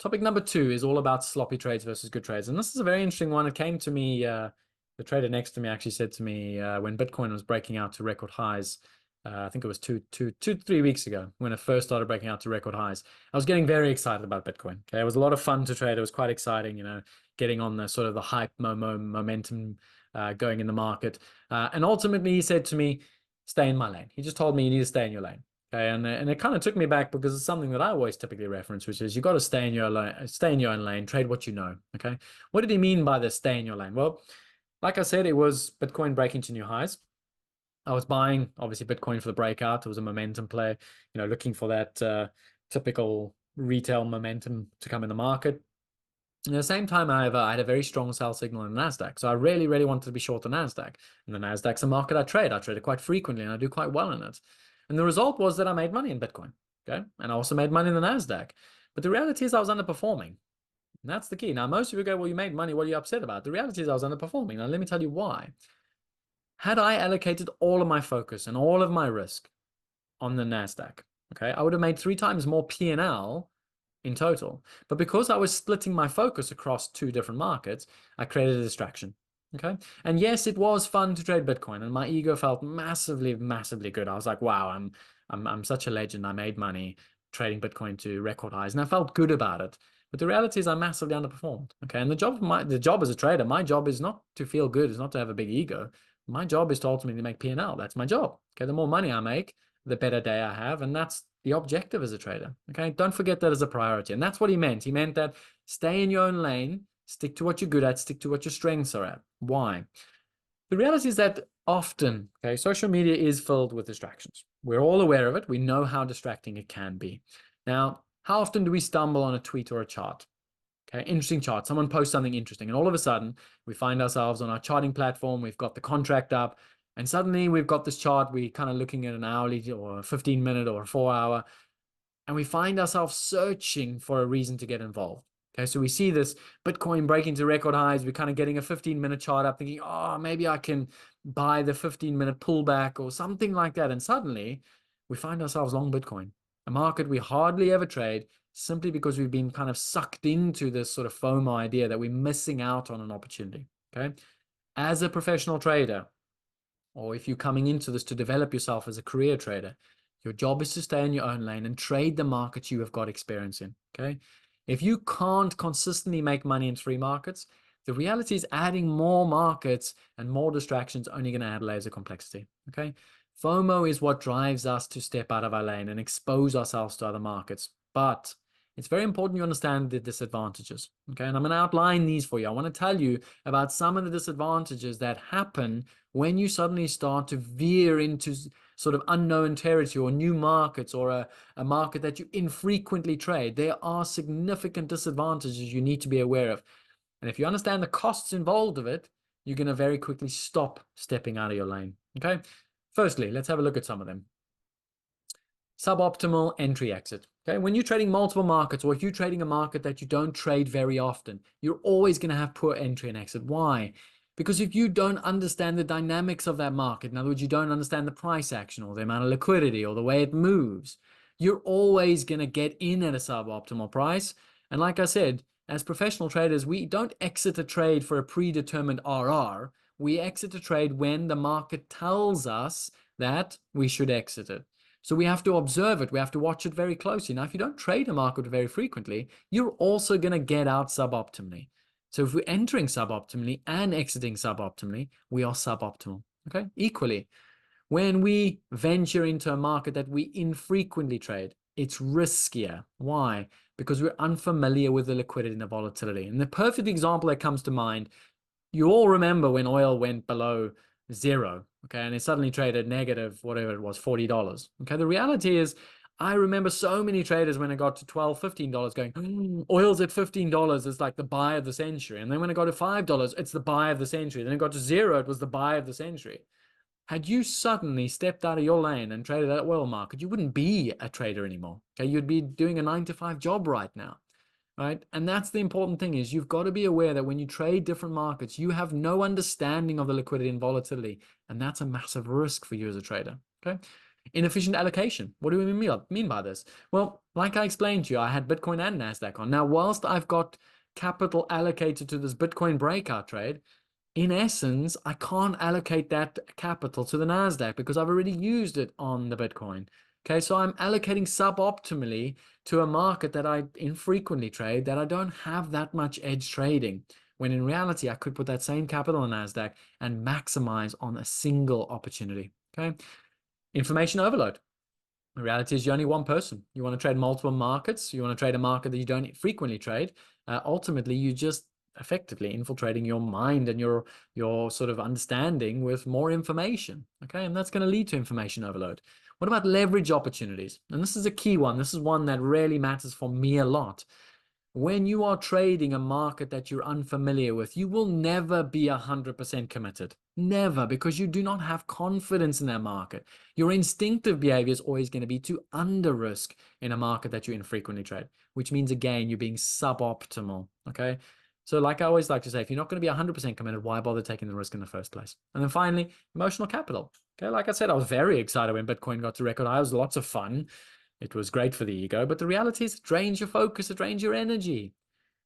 Topic number 2 is all about sloppy trades versus good trades. And this is a very interesting one. It came to me, the trader next to me actually said to me when Bitcoin was breaking out to record highs, I think it was 3 weeks ago when it first started breaking out to record highs. I was getting very excited about Bitcoin. Okay, it was a lot of fun to trade. It was quite exciting, getting on the sort of the hype momentum going in the market. And ultimately, he said to me, stay in my lane. He just told me you need to stay in your lane. Okay, and it kind of took me back because it's something that I always typically reference, which is you got to stay in your own lane, trade what you know. Okay, what did he mean by this stay in your lane? Well, like I said, it was Bitcoin breaking to new highs. I was buying obviously Bitcoin for the breakout. It was a momentum play, looking for that typical retail momentum to come in the market. At the same time, however, I had a very strong sell signal in the NASDAQ. So I really, really wanted to be short the NASDAQ. And the NASDAQ's a market I trade. I trade it quite frequently and I do quite well in it. And the result was that I made money in Bitcoin. Okay. And I also made money in the NASDAQ. But the reality is I was underperforming. And that's the key. Now, most of you go, well, you made money. What are you upset about? The reality is I was underperforming. Now, let me tell you why. Had I allocated all of my focus and all of my risk on the NASDAQ, okay, I would have made 3 times more P&L in total. But because I was splitting my focus across 2 different markets, I created a distraction. Okay. And yes, it was fun to trade Bitcoin, and my ego felt massively, massively good. I was like, wow, I'm such a legend. I made money trading Bitcoin to record highs, and I felt good about it. But the reality is I massively underperformed. Okay. And the job as a trader, my job is not to feel good, it's not to have a big ego. My job is to ultimately make P&L. That's my job. Okay. The more money I make, the better day I have. And that's the objective as a trader. Okay. Don't forget that as a priority. And that's what he meant. He meant that stay in your own lane, stick to what you're good at, stick to what your strengths are at. Why? The reality is that often, okay, social media is filled with distractions. We're all aware of it. We know how distracting it can be. Now, how often do we stumble on a tweet or a chart? Okay, interesting chart. Someone posts something interesting, and all of a sudden, we find ourselves on our charting platform. We've got the contract up, and suddenly we've got this chart. We're kind of looking at an hourly or a 15-minute or a 4-hour, and we find ourselves searching for a reason to get involved. Okay, so we see this Bitcoin breaking to record highs. We're kind of getting a 15-minute chart up thinking, oh, maybe I can buy the 15-minute pullback or something like that. And suddenly we find ourselves long Bitcoin, a market we hardly ever trade simply because we've been kind of sucked into this sort of FOMO idea that we're missing out on an opportunity. Okay, as a professional trader, or if you're coming into this to develop yourself as a career trader, your job is to stay in your own lane and trade the markets you have got experience in. Okay. If you can't consistently make money in 3 markets, the reality is adding more markets and more distractions only going to add layers of complexity. Okay. FOMO is what drives us to step out of our lane and expose ourselves to other markets. But it's very important you understand the disadvantages. Okay. And I'm going to outline these for you. I want to tell you about some of the disadvantages that happen when you suddenly start to veer into sort of unknown territory or new markets or a market that you infrequently trade. There are significant disadvantages you need to be aware of. And if you understand the costs involved of it, you're going to very quickly stop stepping out of your lane. Okay. Firstly, let's have a look at some of them. Suboptimal entry exit. Okay, when you're trading multiple markets, or if you're trading a market that you don't trade very often, you're always going to have poor entry and exit. Why? Because if you don't understand the dynamics of that market, in other words, you don't understand the price action or the amount of liquidity or the way it moves, you're always going to get in at a suboptimal price. And like I said, as professional traders, we don't exit a trade for a predetermined RR. We exit a trade when the market tells us that we should exit it. So we have to observe it. We have to watch it very closely. Now, if you don't trade a market very frequently, you're also going to get out suboptimally. So if we're entering suboptimally and exiting suboptimally, we are suboptimal. Okay, equally. When we venture into a market that we infrequently trade, it's riskier. Why? Because we're unfamiliar with the liquidity and the volatility. And the perfect example that comes to mind, you all remember when oil went below 0, okay, and it suddenly traded negative, whatever it was, $40. Okay, the reality is, I remember so many traders when it got to $12, $15 going, oil's at $15, it's like the buy of the century. And then when it got to $5, it's the buy of the century. Then it got to 0, it was the buy of the century. Had you suddenly stepped out of your lane and traded that oil market, you wouldn't be a trader anymore. Okay, you'd be doing a 9-to-5 job right now. Right? And that's the important thing, is you've got to be aware that when you trade different markets, you have no understanding of the liquidity and volatility. And that's a massive risk for you as a trader. Okay. Inefficient allocation. What do we mean by this? Well, like I explained to you, I had Bitcoin and NASDAQ on. Now, whilst I've got capital allocated to this Bitcoin breakout trade, in essence, I can't allocate that capital to the NASDAQ because I've already used it on the Bitcoin. Okay, so I'm allocating suboptimally to a market that I infrequently trade, that I don't have that much edge trading. When in reality, I could put that same capital on NASDAQ and maximize on a single opportunity. Okay, information overload. The reality is you're only one person. You want to trade multiple markets. You want to trade a market that you don't frequently trade. Ultimately, you just effectively infiltrating your mind and your sort of understanding with more information. Okay, and that's going to lead to information overload. What about leverage opportunities? And this is a key one. This is one that really matters for me a lot. When you are trading a market that you're unfamiliar with, you will never be 100% committed. Never, because you do not have confidence in that market. Your instinctive behavior is always going to be to under risk in a market that you infrequently trade, which means, again, you're being suboptimal. Okay. So like I always like to say, if you're not going to be 100% committed, why bother taking the risk in the first place? And then finally, emotional capital. Okay. Like I said, I was very excited when Bitcoin got to record high. It was lots of fun. It was great for the ego, but the reality is it drains your focus, it drains your energy.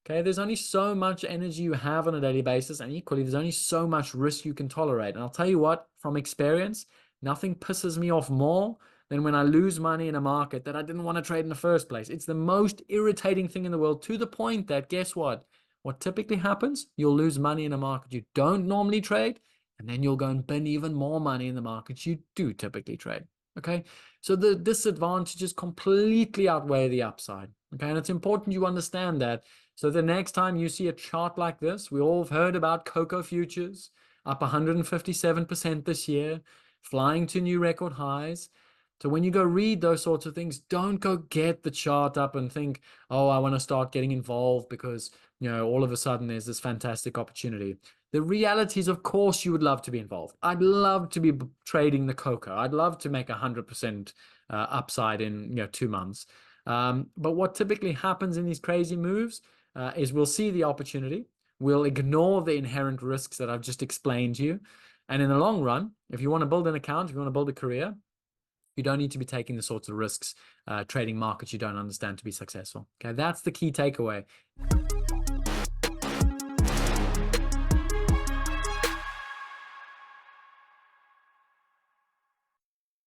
Okay, there's only so much energy you have on a daily basis, and equally, there's only so much risk you can tolerate. And I'll tell you what, from experience, nothing pisses me off more than when I lose money in a market that I didn't want to trade in the first place. It's the most irritating thing in the world, to the point that, guess what? What typically happens? You'll lose money in a market you don't normally trade, and then you'll go and bin even more money in the markets you do typically trade. Okay, so the disadvantages completely outweigh the upside. Okay, and it's important you understand that. So the next time you see a chart like this, we all have heard about cocoa futures up 157% this year, flying to new record highs. So when you go read those sorts of things, don't go get the chart up and think, oh, I want to start getting involved because, all of a sudden there's this fantastic opportunity. The reality is, of course, you would love to be involved. I'd love to be trading the cocoa. I'd love to make 100% upside in 2 months. But what typically happens in these crazy moves is we'll see the opportunity. We'll ignore the inherent risks that I've just explained to you. And in the long run, if you want to build an account, if you want to build a career, you don't need to be taking the sorts of risks trading markets you don't understand to be successful. Okay, that's the key takeaway.